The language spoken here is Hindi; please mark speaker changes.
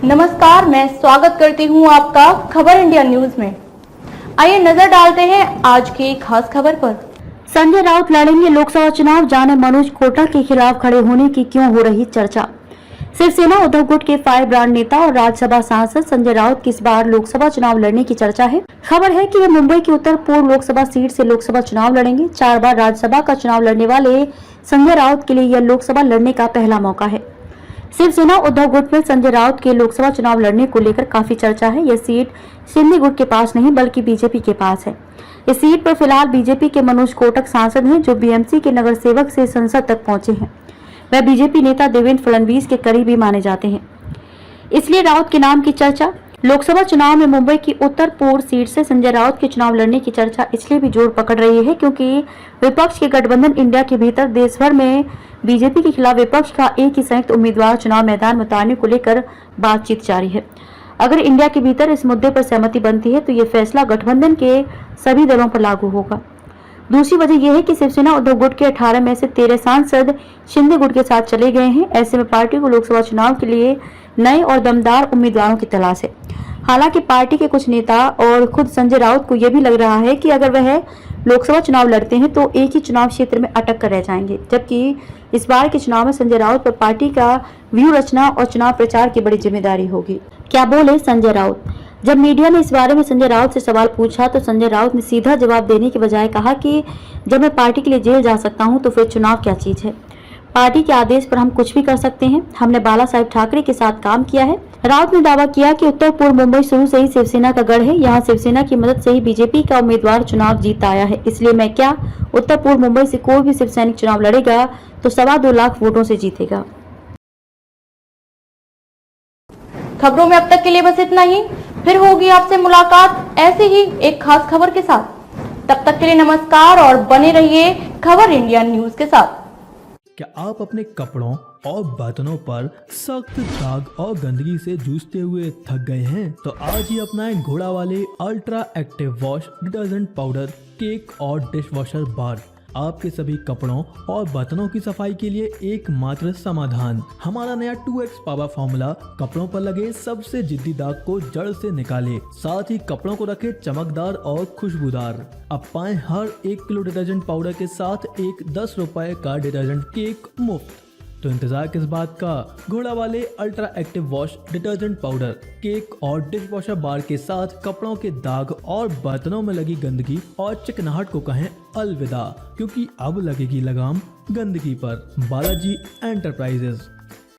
Speaker 1: नमस्कार, मैं स्वागत करती हूं आपका खबर इंडिया न्यूज में। आइए नजर डालते हैं आज की खास खबर पर।
Speaker 2: संजय राउत लड़ेंगे लोकसभा चुनाव, जाने मनोज कोटक के खिलाफ खड़े होने की क्यों हो रही चर्चा। शिवसेना उद्धव गुट के फायर ब्रांड नेता और राज्यसभा सांसद संजय राउत की इस बार लोकसभा चुनाव लड़ने की चर्चा है। खबर है कि वे मुंबई की उत्तर पूर्व लोकसभा सीट से लोकसभा चुनाव लड़ेंगे। 4 बार राज्यसभा का चुनाव लड़ने वाले संजय राउत के लिए यह लोकसभा लड़ने का पहला मौका है। शिवसेना उद्धव गुट में संजय राउत के लोकसभा चुनाव लड़ने को लेकर काफी चर्चा है। यह सीट शिंदे गुट के पास नहीं बल्कि बीजेपी के पास है। इस सीट पर फिलहाल बीजेपी के मनोज कोटक सांसद हैं, जो बीएमसी के नगर सेवक से संसद तक पहुंचे हैं। वह बीजेपी नेता देवेंद्र फडणवीस के करीबी माने जाते हैं, इसलिए राउत के नाम की चर्चा। लोकसभा चुनाव में मुंबई की उत्तर पूर्व सीट से संजय राउत के चुनाव लड़ने की चर्चा इसलिए भी जोर पकड़ रही है क्योंकि विपक्ष के गठबंधन इंडिया के भीतर देश भर में बीजेपी के खिलाफ विपक्ष का एक ही संयुक्त उम्मीदवार चुनाव मैदान में उतारने को लेकर बातचीत जारी है। अगर इंडिया के भीतर इस मुद्दे पर सहमति बनती है तो ये फैसला गठबंधन के सभी दलों पर लागू होगा। दूसरी वजह यह है कि शिवसेना उद्धव गुट के 18 में से 13 सांसद शिंदे गुट के साथ चले गए हैं। ऐसे में पार्टी को लोकसभा चुनाव के लिए नए और दमदार उम्मीदवारों की तलाश है। हालांकि पार्टी के कुछ नेता और खुद संजय राउत को यह भी लग रहा है कि अगर वह लोकसभा चुनाव लड़ते हैं तो एक ही चुनाव क्षेत्र में अटक कर रह जाएंगे, जबकि इस बार के चुनाव में संजय राउत पर पार्टी का व्यूह रचना और चुनाव प्रचार की बड़ी जिम्मेदारी होगी। क्या बोले संजय राउत। जब मीडिया ने इस बारे में संजय राउत से सवाल पूछा तो संजय राउत ने सीधा जवाब देने के बजाय कहा कि जब मैं पार्टी के लिए जेल जा सकता हूं तो फिर चुनाव क्या चीज है। पार्टी के आदेश पर हम कुछ भी कर सकते हैं। हमने बाला साहेब ठाकरे के साथ काम किया है। राउत ने दावा किया कि उत्तर पूर्व मुंबई शुरू से ही शिवसेना का गढ़ है। यहाँ शिवसेना की मदद से ही बीजेपी का उम्मीदवार चुनाव जीत आया है, इसलिए मैं क्या, उत्तर पूर्व मुंबई से कोई भी शिवसैनिक चुनाव लड़ेगा तो 2.25 लाख वोटों से जीतेगा।
Speaker 1: खबरों में अब तक के लिए बस इतना ही। फिर होगी आपसे मुलाकात ऐसे ही एक खास खबर के साथ। तब तक के लिए नमस्कार और बने रहिए खबर इंडिया न्यूज के साथ।
Speaker 3: क्या आप अपने कपड़ों और बर्तनों पर सख्त दाग और गंदगी से जूझते हुए थक गए हैं? तो आज ही अपनाएं घोड़ा वाले ultra active wash detergent powder, cake और डिश वॉशर बार। आपके सभी कपड़ों और बर्तनों की सफाई के लिए एकमात्र समाधान। हमारा नया 2x पावर फॉर्मूला कपड़ों पर लगे सबसे जिद्दी दाग को जड़ से निकाले, साथ ही कपड़ों को रखे चमकदार और खुशबूदार। अब पाएं हर 1 किलो डिटर्जेंट पाउडर के साथ एक 10 रुपए का डिटर्जेंट केक मुफ्त। तो इंतजार किस बात का, घोड़ा वाले ultra active wash detergent powder, cake और डिश वॉशर बार के साथ कपड़ों के दाग और बर्तनों में लगी गंदगी और चिकनाहट को कहें अलविदा, क्योंकि अब लगेगी लगाम गंदगी पर। बालाजी एंटरप्राइजेज।